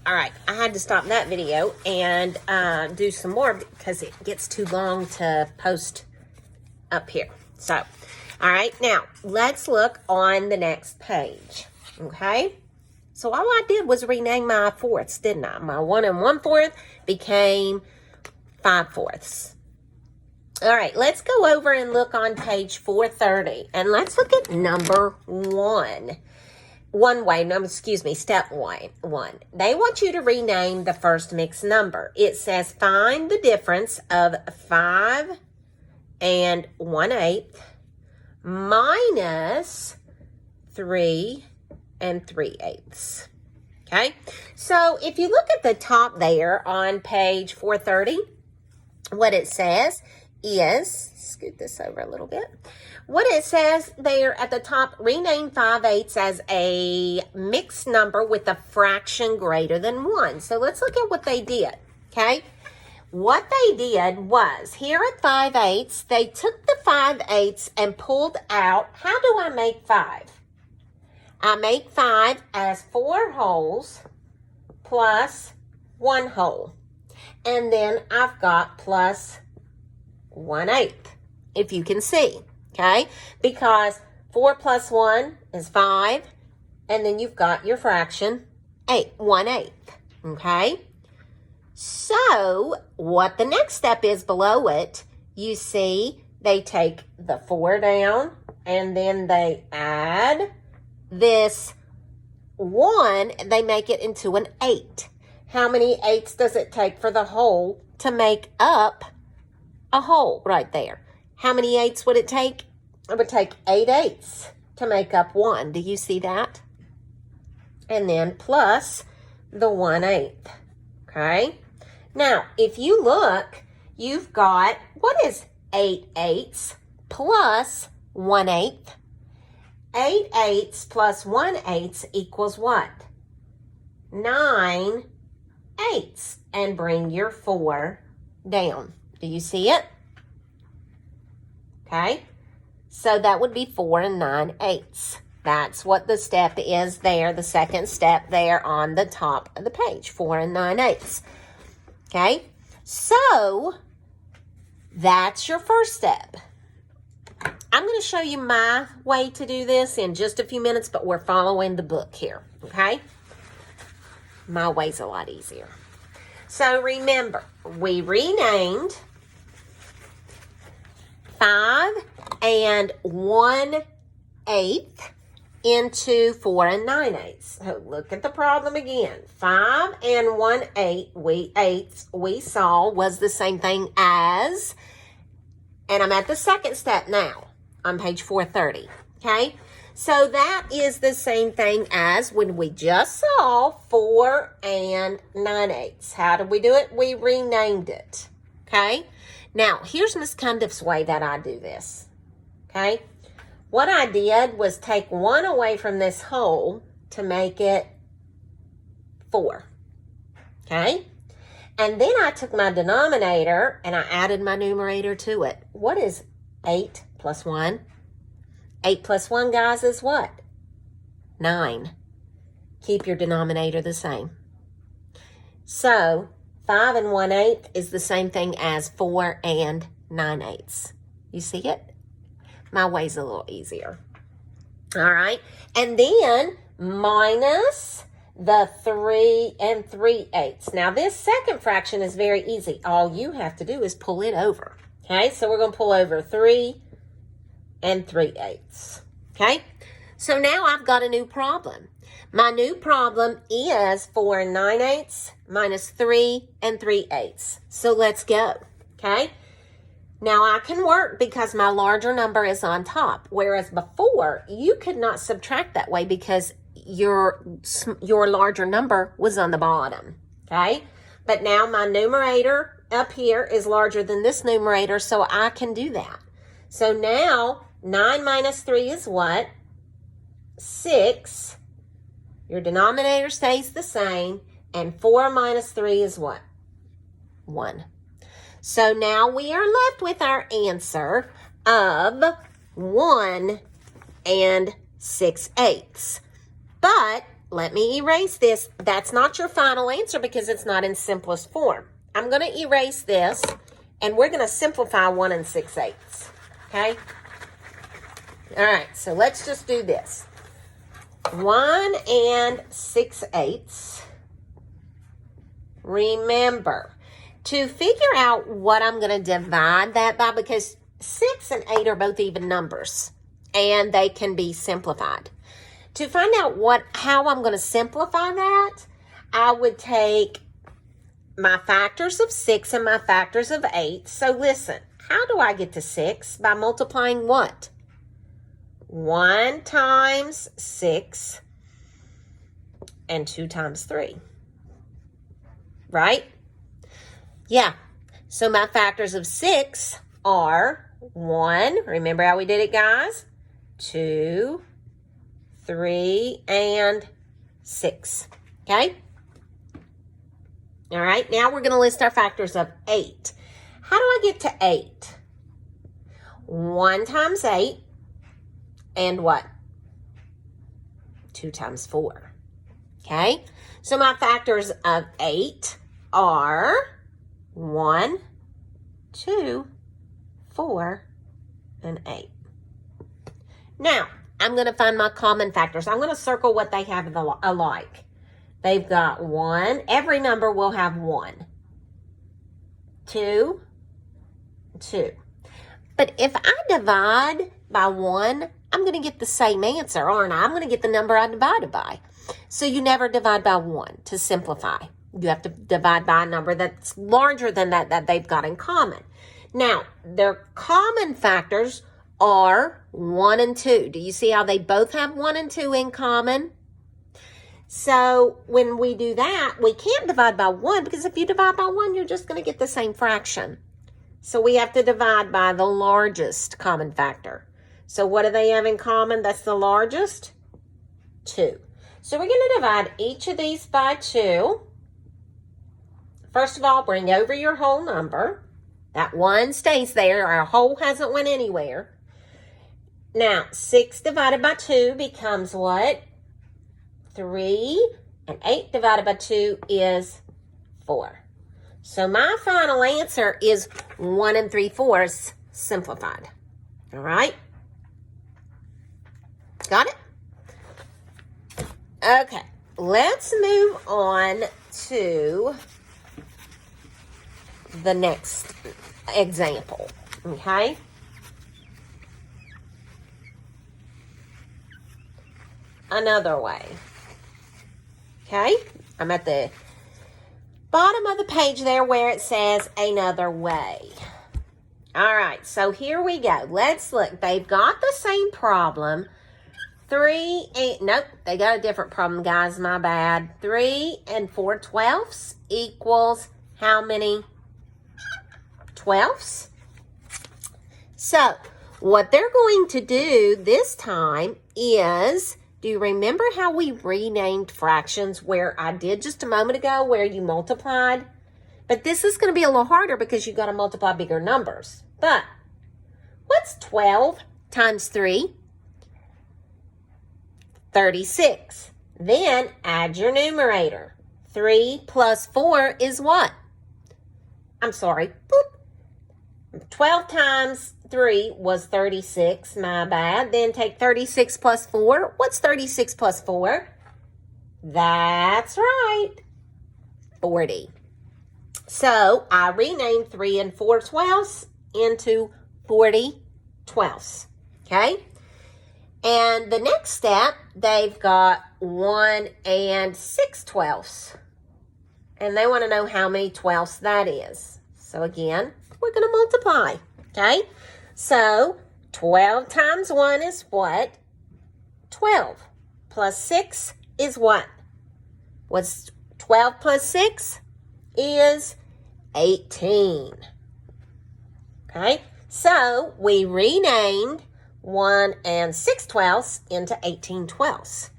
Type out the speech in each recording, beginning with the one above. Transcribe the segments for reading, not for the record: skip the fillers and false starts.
All right, I had to stop that video and do some more because it gets too long to post up here. So, all right, now let's look on the next page, okay? So all I did was rename my fourths, didn't I? My 1 1/4 became 5/4. All right, let's go over and look on page 430, and let's look at number 1. Step one. They want you to rename the first mixed number. It says find the difference of 5 and 1/8 minus 3 and 3/8. Okay, so if you look at the top there on page 430, what it says is, scoot this over a little bit. What it says there at the top, rename 5/8 as a mixed number with a fraction greater than 1. So let's look at what they did, okay? What they did was, here at 5/8, they took the 5/8 and pulled out, how do I make 5? I make 5 as 4 wholes plus 1 whole. And then I've got plus 1/8, if you can see, okay? Because 4 plus 1 is 5, and then you've got your fraction 1/8, okay? So what the next step is below it, you see they take the 4 down, and then they add this 1, they make it into an 8. How many 8s does it take for the whole to make up a whole right there? How many 8s would it take? It would take 8 8s to make up 1. Do you see that? And then plus the 1/8. Okay? Now, if you look, you've got, what is 8 8s plus 1/8? 8 8s plus 1/8 equals what? 9 8s. And bring your 4 down. Do you see it? Okay, so that would be 4 and 9/8. That's what the step is there, the second step there on the top of the page, 4 and 9/8. Okay, so that's your first step. I'm going to show you my way to do this in just a few minutes, but we're following the book here, okay? My way's a lot easier. So remember, we renamed 5 and 1/8 into 4 and 9/8. So look at the problem again. 5 and 1/8 we saw was the same thing as, and I'm at the second step now on page 430. Okay, so that is the same thing as when we just saw 4 and 9/8. How did we do it? We renamed it. Okay, now here's Miss Cundiff's way that I do this. Okay, what I did was take 1 away from this whole to make it 4. Okay, and then I took my denominator and I added my numerator to it. What is 8 plus 1? 8 plus 1, guys, is what? 9. Keep your denominator the same. So 5 and 1/8 is the same thing as 4 and 9/8. You see it? My way's a little easier. All right. And then minus the 3 and 3/8. Now this second fraction is very easy. All you have to do is pull it over. Okay. So we're going to pull over 3 and 3/8. Okay. So now I've got a new problem. My new problem is 4 and 9/8 minus 3 and 3/8. So let's go. Okay. Now I can work because my larger number is on top, whereas before you could not subtract that way because your larger number was on the bottom, okay? But now my numerator up here is larger than this numerator, so I can do that. So now 9 minus 3 is what? 6. Your denominator stays the same, and 4 minus 3 is what? 1. So now we are left with our answer of 1 and 6/8. But let me erase this. That's not your final answer because it's not in simplest form. I'm going to erase this, and we're going to simplify 1 6/8. Okay? All right, so let's just do this. 1 6/8. Remember, to figure out what I'm going to divide that by, because 6 and 8 are both even numbers, and they can be simplified. To find out how I'm going to simplify that, I would take my factors of 6 and my factors of 8. So listen, how do I get to 6? By multiplying what? 1 times 6 and 2 times 3. Right? Yeah. So my factors of 6 are 1. Remember how we did it, guys? 2, 3, and 6. Okay? All right. Now we're going to list our factors of 8. How do I get to 8? 1 times 8 and what? 2 times 4. Okay? So my factors of 8 are 1, 2, 4, and 8. Now, I'm going to find my common factors. I'm going to circle what they have alike. They've got 1. Every number will have 1. 2, 2. But if I divide by 1, I'm going to get the same answer, aren't I? I'm going to get the number I divided by. So you never divide by 1 to simplify. You have to divide by a number that's larger than that they've got in common. Now, their common factors are 1 and 2. Do you see how they both have 1 and 2 in common? So when we do that, we can't divide by 1 because if you divide by 1, you're just going to get the same fraction. So we have to divide by the largest common factor. So what do they have in common that's the largest? 2. So we're going to divide each of these by 2. First of all, bring over your whole number. That 1 stays there. Our whole hasn't went anywhere. Now, 6 divided by 2 becomes what? 3. And 8 divided by 2 is 4. So my final answer is 1 3/4 simplified. All right? Got it? Okay, let's move on to the next example, okay? Another way, okay? I'm at the bottom of the page there where it says another way. All right, so here we go. Let's look. They've got the same problem. 3 and, nope, they got a different problem, guys, my bad. 3 4/12 equals how many 12ths? So, what they're going to do this time is, do you remember how we renamed fractions where I did just a moment ago where you multiplied? But this is going to be a little harder because you've got to multiply bigger numbers. But, what's 12 times 3? 36. Then add your numerator. 3 plus 4 is what? I'm sorry. Boop. 12 times 3 was 36. My bad. Then take 36 plus 4. What's 36 plus 4? That's right. 40. So I renamed 3 4/12 into 40/12. Okay? And the next step, they've got 1 6/12. And they want to know how many 12ths that is. So again, we're going to multiply. Okay? So 12 times 1 is what? 12. Plus 6 is what? What's 12 plus 6? Is 18. Okay? So we renamed 1 6/12 into 18/12.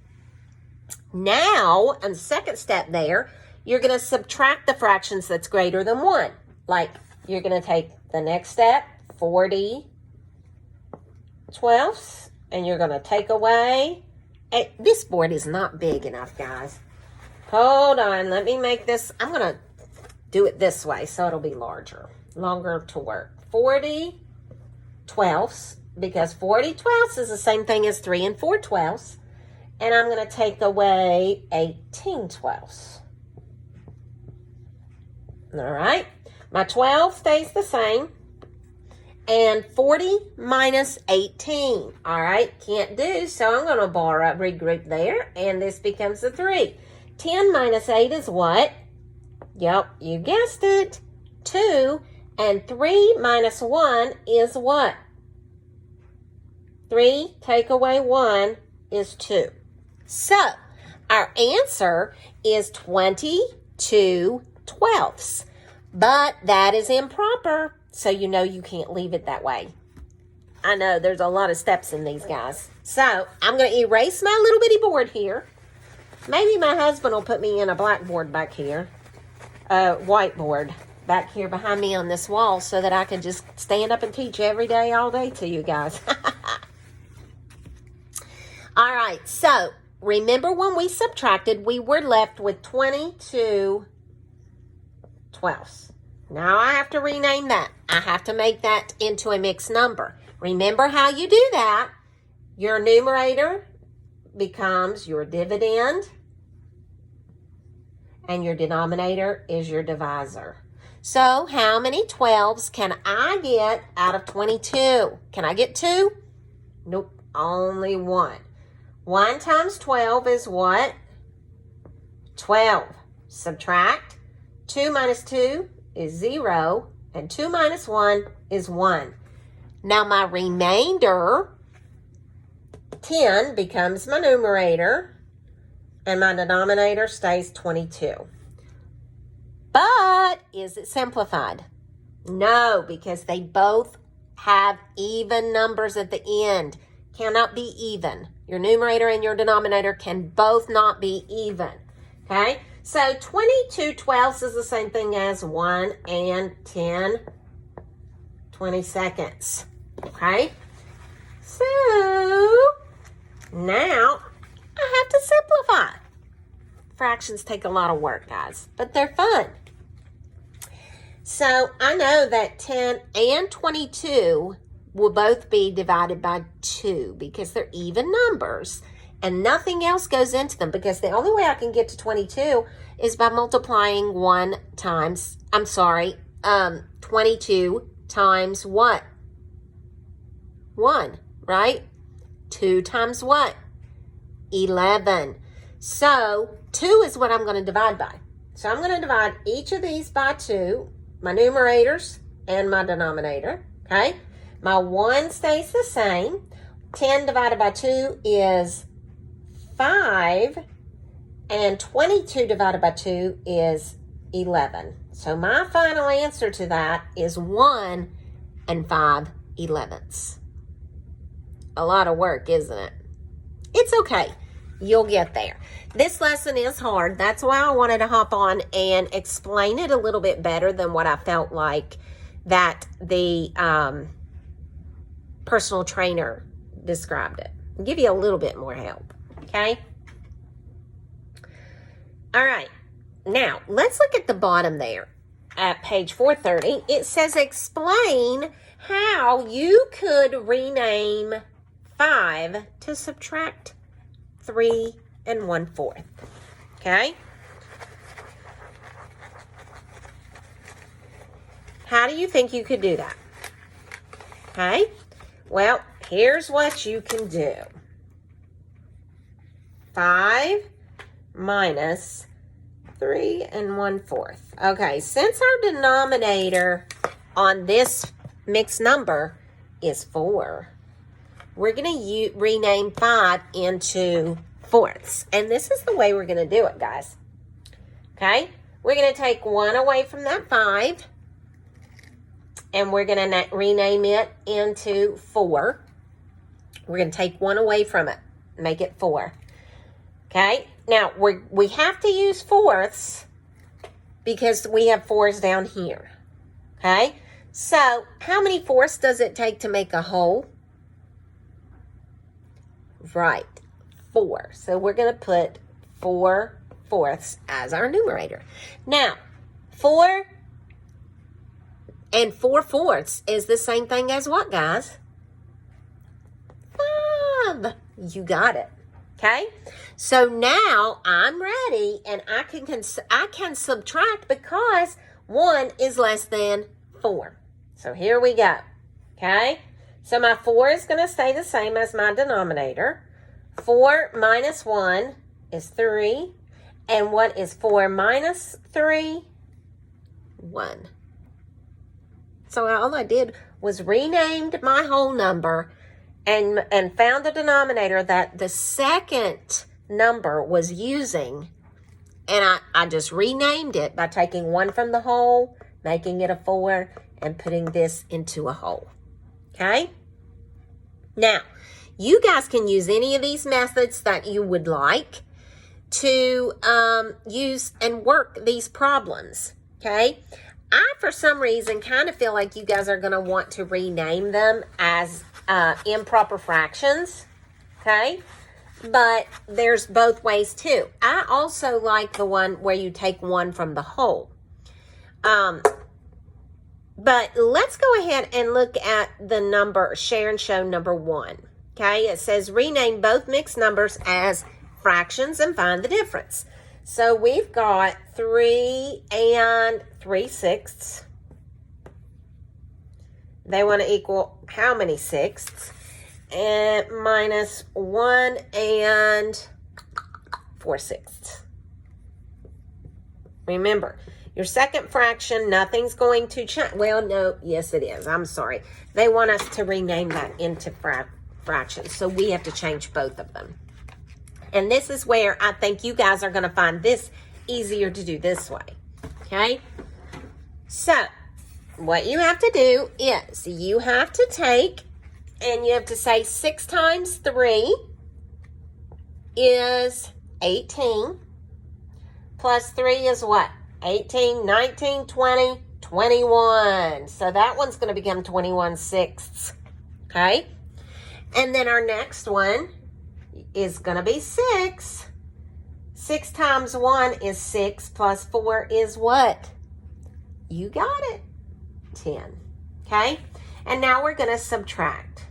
Now, on the second step there, you're going to subtract the fractions that's greater than 1. Like, you're going to take the next step, 40/12, and you're going to take away This board is not big enough, guys. Hold on. Let me make this. I'm going to do it this way so it'll be longer to work. 40 twelfths, because 40 twelfths is the same thing as 3 and 4 twelfths. And I'm going to take away 18 twelfths. All right. My 12 stays the same. And 40 minus 18. All right. Can't do. So I'm going to regroup there. And this becomes a 3. 10 minus 8 is what? Yep. You guessed it. 2. And 3 minus 1 is what? 3 take away 1 is 2. So, our answer is 22 twelfths. But that is improper, so you know you can't leave it that way. I know there's a lot of steps in these, guys. So, I'm going to erase my little bitty board here. Maybe my husband will put me in a blackboard back here. Whiteboard back here behind me on this wall so that I can just stand up and teach every day, all day to you guys. All right, so remember when we subtracted, we were left with 22 twelfths. Now I have to rename that. I have to make that into a mixed number. Remember how you do that. Your numerator becomes your dividend, and your denominator is your divisor. So how many 12s can I get out of 22? Can I get 2? Nope, only 1. 1 times 12 is what? 12. Subtract. 2 minus 2 is 0. And 2 minus 1 is 1. Now my remainder, 10, becomes my numerator. And my denominator stays 22. But is it simplified? No, because they both have even numbers at the end. Cannot be even. Your numerator and your denominator can both not be even. Okay? So 22 twelfths is the same thing as 1 and 10 22nds. Okay? So now I have to simplify. Fractions take a lot of work, guys, but they're fun. So I know that 10 and 22 will both be divided by 2 because they're even numbers and nothing else goes into them, because the only way I can get to 22 is by multiplying 22 times what? 1, right? 2 times what? 11. So 2 is what I'm going to divide by. So I'm going to divide each of these by 2, my numerators and my denominator, okay? My 1 stays the same. 10 divided by 2 is 5. And 22 divided by 2 is 11. So my final answer to that is 1 and 5/11. A lot of work, isn't it? It's okay. You'll get there. This lesson is hard. That's why I wanted to hop on and explain it a little bit better than what I felt like that the personal trainer described it. I'll give you a little bit more help, okay? All right. Now, let's look at the bottom there at page 430. It says explain how you could rename 5 to subtract 3 1/4. Okay? How do you think you could do that? Okay? Well, here's what you can do. 5 minus 3 1/4. Okay, since our denominator on this mixed number is 4, we're going to rename 5 into fourths. And this is the way we're going to do it, guys. Okay? We're going to take 1 away from that 5. And we're going to rename it into 4. We're going to take 1 away from it. Make it 4. Okay? Now, we have to use fourths because we have 4s down here. Okay? So, how many fourths does it take to make a whole? Right. 4. So we're going to put 4/4 as our numerator. Now, 4 and 4/4 is the same thing as what, guys? 5. You got it. Okay? So now I'm ready, and I can subtract because 1 is less than 4. So here we go. Okay? So my 4 is going to stay the same as my denominator. 4 minus 1 is 3. And what is 4 minus 3? 1. So all I did was renamed my whole number and found the denominator that the second number was using. And I just renamed it by taking 1 from the whole, making it a 4, and putting this into a whole. Okay? Now, you guys can use any of these methods that you would like to use and work these problems. Okay? I, for some reason, kind of feel like you guys are going to want to rename them as improper fractions. Okay? But there's both ways too. I also like the one where you take 1 from the whole. But let's go ahead and look at the number, share and show number 1. Okay, it says rename both mixed numbers as fractions and find the difference. So we've got 3 and 3/6. They want to equal how many sixths? And minus 1 and 4/6. Remember, your second fraction, nothing's going to change. Well, no, yes it is. I'm sorry. They want us to rename that into fractions, so we have to change both of them. And this is where I think you guys are going to find this easier to do this way. Okay? So, what you have to do is you have to take, and you have to say 6 times 3 is 18. Plus 3 is what? 18, 19, 20, 21. So that one's going to become 21/6. Okay? And then our next one is going to be 6. 6 times 1 is 6 plus 4 is what? You got it. 10. Okay? And now we're going to subtract.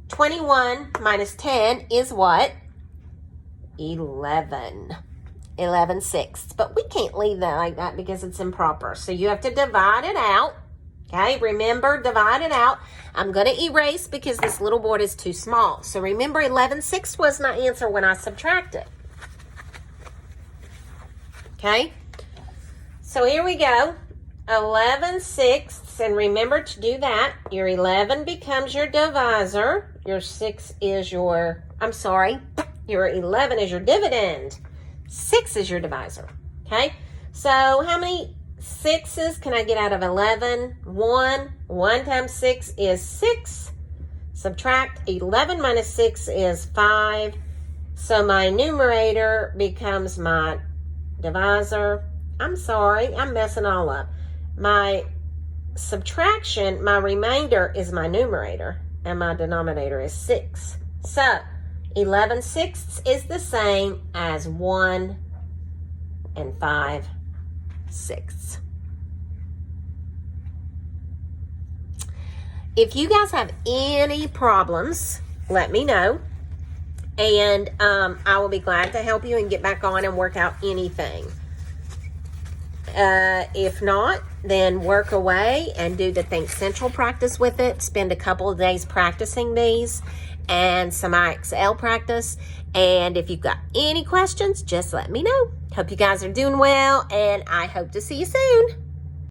21 minus 10 is what? 11. 11/6. But we can't leave that like that because it's improper. So you have to divide it out. Okay, remember, divide it out. I'm going to erase because this little board is too small. So remember, 11/6 was my answer when I subtracted. Okay, so here we go. 11/6, and remember to do that. Your 11 becomes your divisor. Your 6 is your, your 11 is your dividend. 6 is your divisor. Okay, so how many 6s can I get out of 11? 1. 1 times 6 is 6. Subtract 11 minus 6 is 5. So my numerator becomes my divisor. I'm sorry, I'm messing all up. My subtraction, my remainder is my numerator, and my denominator is 6. So 11/6 is the same as 1 and 5/6. If you guys have any problems, let me know, and I will be glad to help you and get back on and work out anything. If not, then work away and do the Think Central practice with it. Spend a couple of days practicing these and some IXL practice. And if you've got any questions, just let me know. Hope you guys are doing well, and I hope to see you soon.